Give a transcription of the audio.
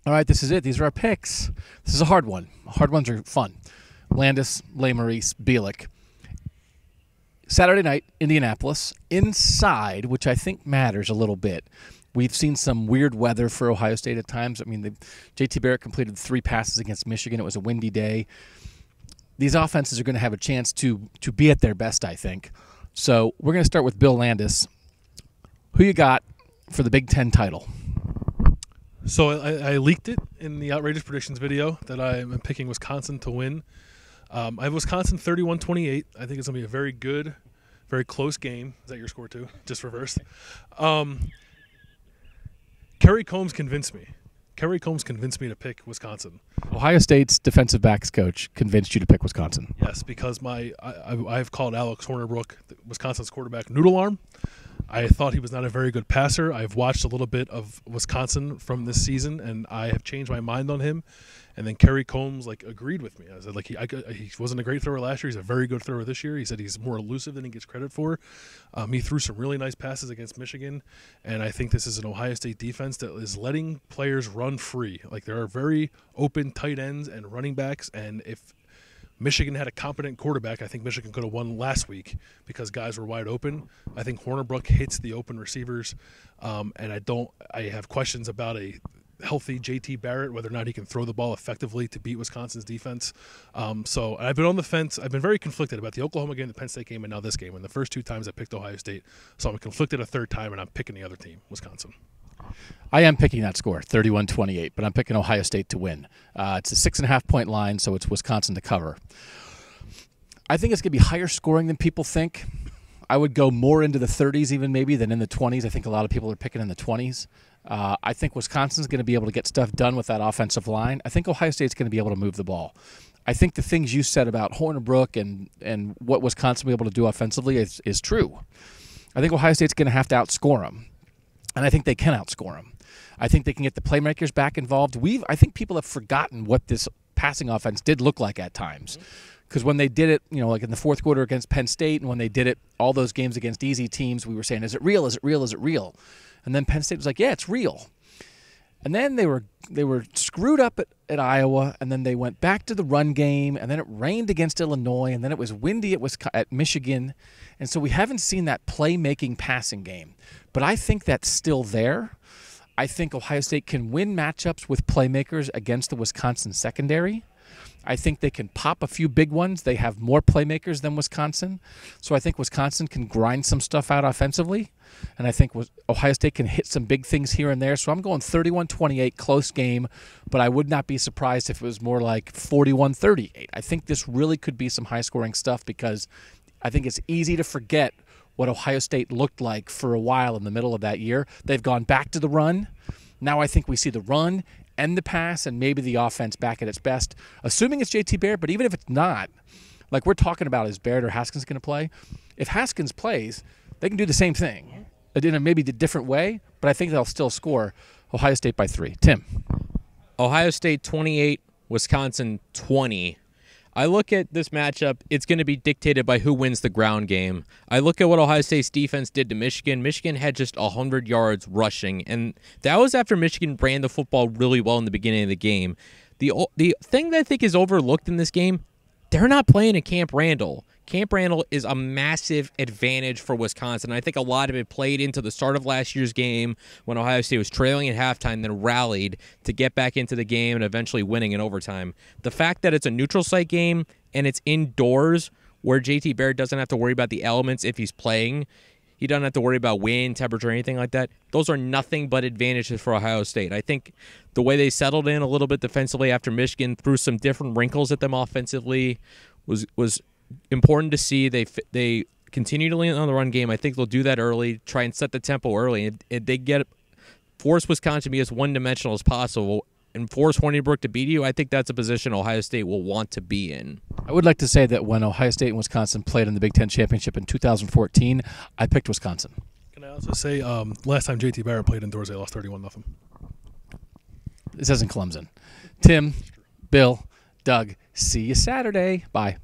All right, this is it. These are our picks. This is a hard one. Hard ones are fun. Landis, Maurice, Bielik. Saturday night, Indianapolis. Inside, which I think matters a little bit. We've seen some weird weather for Ohio State at times. I mean, JT Barrett completed 3 passes against Michigan. It was a windy day. These offenses are going to have a chance to be at their best, I think. So we're going to start with Bill Landis. Who you got for the Big Ten title? So I leaked it in the Outrageous Predictions video that I am picking Wisconsin to win. I have Wisconsin 31-28. I think it's going to be a very good, very close game. Is that your score too? Just reversed. Kerry Combs convinced me. Kerry Combs convinced me to pick Wisconsin. Ohio State's defensive backs coach convinced you to pick Wisconsin. Yes, because I've called Alex Hornerbrook, Wisconsin's quarterback, noodle arm. I thought he was not a very good passer. I've watched a little bit of Wisconsin from this season, and I have changed my mind on him. And then Kerry Combs agreed with me. I said he wasn't a great thrower last year. He's a very good thrower this year. He said he's more elusive than he gets credit for. He threw some really nice passes against Michigan, and I think this is an Ohio State defense that is letting players run free. There are very open tight ends and running backs, and if Michigan had a competent quarterback, I think Michigan could have won last week because guys were wide open. I think Hornerbrook hits the open receivers, and I have questions about a healthy JT Barrett, whether or not he can throw the ball effectively to beat Wisconsin's defense. So I've been on the fence. I've been very conflicted about the Oklahoma game, the Penn State game, and now this game. And the first 2 times I picked Ohio State, so I'm conflicted a third time, and I'm picking the other team, Wisconsin. I am picking that score, 31-28, but I'm picking Ohio State to win. It's a 6.5-point line, so it's Wisconsin to cover. I think it's going to be higher scoring than people think. I would go more into the 30s even maybe than in the 20s. I think a lot of people are picking in the 20s. I think Wisconsin's going to be able to get stuff done with that offensive line. I think Ohio State's going to be able to move the ball. I think the things you said about Hornerbrook and what Wisconsin will be able to do offensively is true. I think Ohio State's going to have to outscore them. And I think they can outscore them. I think they can get the playmakers back involved. I think people have forgotten what this passing offense did look like at times. Because when they did it, in the fourth quarter against Penn State, and when they did it all those games against easy teams, we were saying, is it real? Is it real? Is it real? And then Penn State was like, yeah, it's real. And then they were screwed up at Iowa, and then they went back to the run game, and then it rained against Illinois, and then it was windy at Michigan. And so we haven't seen that playmaking passing game. But I think that's still there. I think Ohio State can win matchups with playmakers against the Wisconsin secondary. I think they can pop a few big ones. They have more playmakers than Wisconsin. So I think Wisconsin can grind some stuff out offensively. And I think Ohio State can hit some big things here and there. So I'm going 31-28, close game. But I would not be surprised if it was more like 41-38. I think this really could be some high-scoring stuff because I think it's easy to forget what Ohio State looked like for a while in the middle of that year. They've gone back to the run. Now I think we see the run and the pass and maybe the offense back at its best, assuming it's JT Barrett. But even if it's not, like we're talking about, is Barrett or Haskins going to play? If Haskins plays, they can do the same thing in a maybe a different way, but I think they'll still score Ohio State by 3. Tim. Ohio State 28, Wisconsin 20. I look at this matchup, it's going to be dictated by who wins the ground game. I look at what Ohio State's defense did to Michigan. Michigan had just 100 yards rushing, and that was after Michigan ran the football really well in the beginning of the game. The thing that I think is overlooked in this game, they're not playing at Camp Randall. Camp Randall is a massive advantage for Wisconsin. I think a lot of it played into the start of last year's game when Ohio State was trailing at halftime, then rallied to get back into the game and eventually winning in overtime. The fact that it's a neutral site game and it's indoors where JT Barrett doesn't have to worry about the elements if he's playing, he doesn't have to worry about wind, temperature, or anything like that. Those are nothing but advantages for Ohio State. I think the way they settled in a little bit defensively after Michigan threw some different wrinkles at them offensively was important to see. They continue to lean on the run game. I think they'll do that early, try and set the tempo early. If they force Wisconsin to be as one-dimensional as possible and force Hornibrook to beat you, I think that's a position Ohio State will want to be in. I would like to say that when Ohio State and Wisconsin played in the Big Ten Championship in 2014, I picked Wisconsin. Can I also say last time JT Barrett played indoors, they lost 31-0. This isn't Clemson. Tim, Bill, Doug, see you Saturday. Bye.